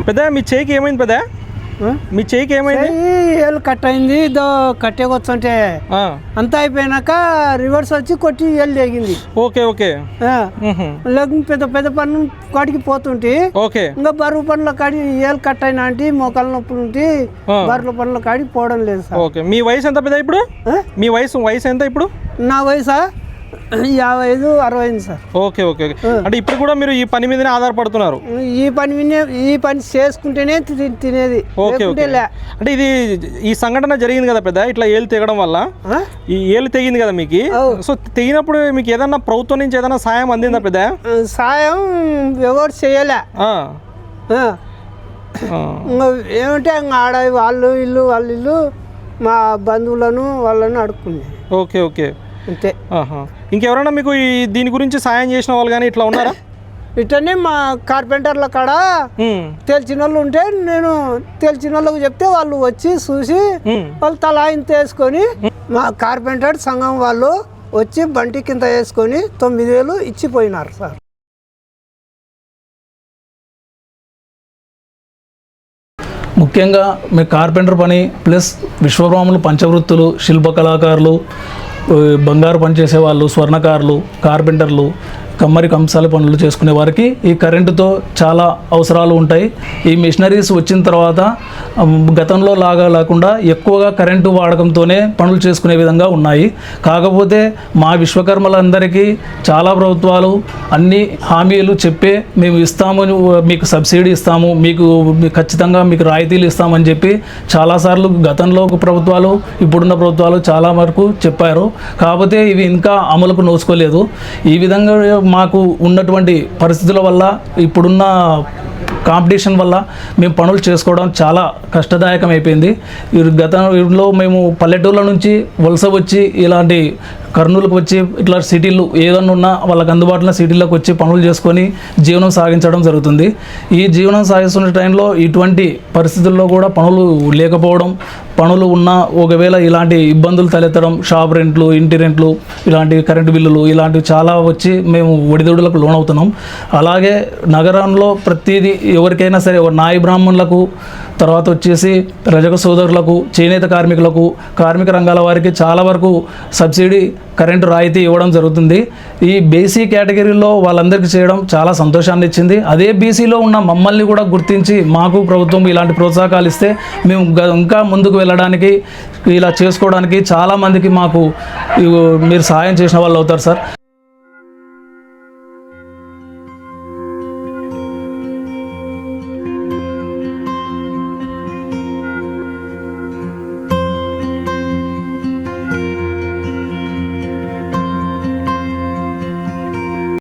పెద్ద మీ చేయికి ఏమైంది పెద్ద? మీ చేయికి ఏమైంది? ఏళ్ళు కట్ అయింది, కట్టేకొచ్చంటే అంతా అయిపోయినాక రివర్స్ వచ్చి కొట్టి ఏళ్ళు తెగింది. Okay okay. లేకపోతే పెద్ద పెద్ద పన్ను కాడికి పోతుంటే ఓకే, ఇంకా బరువు పనుల కాడి ఏళ్ళు కట్ అయినా అంటే మోకాళ్ళ నొప్పులు ఉంటే బరువుల పనుల కాడికి పోవడం లేదు సార్. ఓకే, మీ వయసు ఎంత పెద్ద ఇప్పుడు? మీ వయసు ఎంత ఇప్పుడు? నా వయసా 55, 60 సార్. Okay okay. అంటే ఇప్పుడు కూడా మీరు ఈ పని మీదనే ఆధారపడుతున్నారు? ఈ పని చేసుకుంటేనే తినేది. Okay okay. అంటే ఇది ఈ సంఘటన జరిగింది కదా పెద్ద, ఇట్లా ఏళ్ళు తెగడం వల్ల ఈ ఏళ్ళు తెగింది కదా మీకు. సో తెగినప్పుడు మీకు ఏదన్నా ప్రభుత్వం నుంచి ఏదైనా సాయం అందిందా పెద్ద? సాయం ఎవరు చేయలే. ఏమంటే ఆడ వాళ్ళు ఇల్లు మా బంధువులను వాళ్ళను అడుక్కునే. ఓకే ఓకే అంతే. ఇంకెవరైనా మీకు దీని గురించి సాయం చేసిన వాళ్ళు కానీ ఇట్లా ఉన్నారా? ఇట్లనే మా కార్పెంటర్ల కాడ తెలిసిన వాళ్ళు ఉంటే నేను తెలిసిన వాళ్ళకి చెప్తే వాళ్ళు వచ్చి చూసి వాళ్ళు తలా ఇంత వేసుకొని మా కార్పెంటర్ సంఘం వాళ్ళు వచ్చి బంటి కింద వేసుకొని 9,000 ఇచ్చిపోయినారు సార్. ముఖ్యంగా మీ కార్పెంటర్ పని ప్లస్ విశ్వబ్రాహ్మణులు, పంచవృత్తులు, శిల్ప కళాకారులు, బంగారు పని చేసేవాళ్ళు, స్వర్ణకారులు, కార్పెంటర్లు, కమ్మరి కంసాల పనులు చేసుకునే వారికి ఈ కరెంటుతో చాలా అవసరాలు ఉంటాయి. ఈ మిషనరీస్ వచ్చిన తర్వాత గతంలో లాగా లేకుండా ఎక్కువగా కరెంటు వాడకంతోనే పనులు చేసుకునే విధంగా ఉన్నాయి. కాకపోతే మా విశ్వకర్మలందరికీ చాలా ప్రభుత్వాలు అన్ని హామీలు చెప్పే మేము ఇస్తాము, మీకు సబ్సిడీ ఇస్తాము, మీకు ఖచ్చితంగా మీకు రాయితీలు ఇస్తామని చెప్పి చాలాసార్లు గతంలో ప్రభుత్వాలు, ఇప్పుడున్న ప్రభుత్వాలు చాలా వరకు చెప్పారు. కాకపోతే ఇవి ఇంకా అమలుకు నోచుకోలేదు. ఈ విధంగా మాకు ఉన్నటువంటి పరిస్థితుల వల్ల, ఇప్పుడున్న కాంపిటీషన్ వల్ల మేము పనులు చేసుకోవడం చాలా కష్టదాయకం అయిపోయింది. గతంలో మేము పల్లెటూళ్ళ నుంచి వలస వచ్చి ఇలాంటి కర్నూలుకు వచ్చి ఇట్లా సిటీలు ఏదన్నా ఉన్నా వాళ్ళకి అందుబాటులో సిటీలోకి వచ్చి పనులు చేసుకొని జీవనం సాగించడం జరుగుతుంది. ఈ జీవనం సాగిస్తున్న టైంలో ఇటువంటి పరిస్థితుల్లో కూడా పనులు లేకపోవడం, పనులు ఉన్నా ఒకవేళ ఇలాంటి ఇబ్బందులు తలెత్తడం, షాప్ రెంట్లు, ఇంటి రెంట్లు, ఇలాంటి కరెంటు బిల్లులు ఇలాంటివి చాలా వచ్చి మేము ఒడిదుడులకు లోనవుతున్నాం. అలాగే నగరంలో ప్రతిదీ ఎవరికైనా సరే నాయి బ్రాహ్మణులకు, తర్వాత వచ్చేసి రజక సోదరులకు, చేనేత కార్మికులకు, కార్మిక రంగాల వారికి చాలా వరకు సబ్సిడీ కరెంటు రాయితీ ఇవ్వడం జరుగుతుంది. ఈ బీసీ కేటగిరీలో వాళ్ళందరికీ చేయడం చాలా సంతోషాన్ని ఇచ్చింది. అదే బీసీలో ఉన్న మమ్మల్ని కూడా గుర్తించి మాకు ప్రభుత్వం ఇలాంటి ప్రోత్సాహకాలు ఇస్తే మేము ఇంకా ముందుకు వెళ్ళడానికి, ఇలా చేసుకోవడానికి చాలామందికి మాకు మీరు సహాయం చేసిన వాళ్ళు అవుతారు సార్.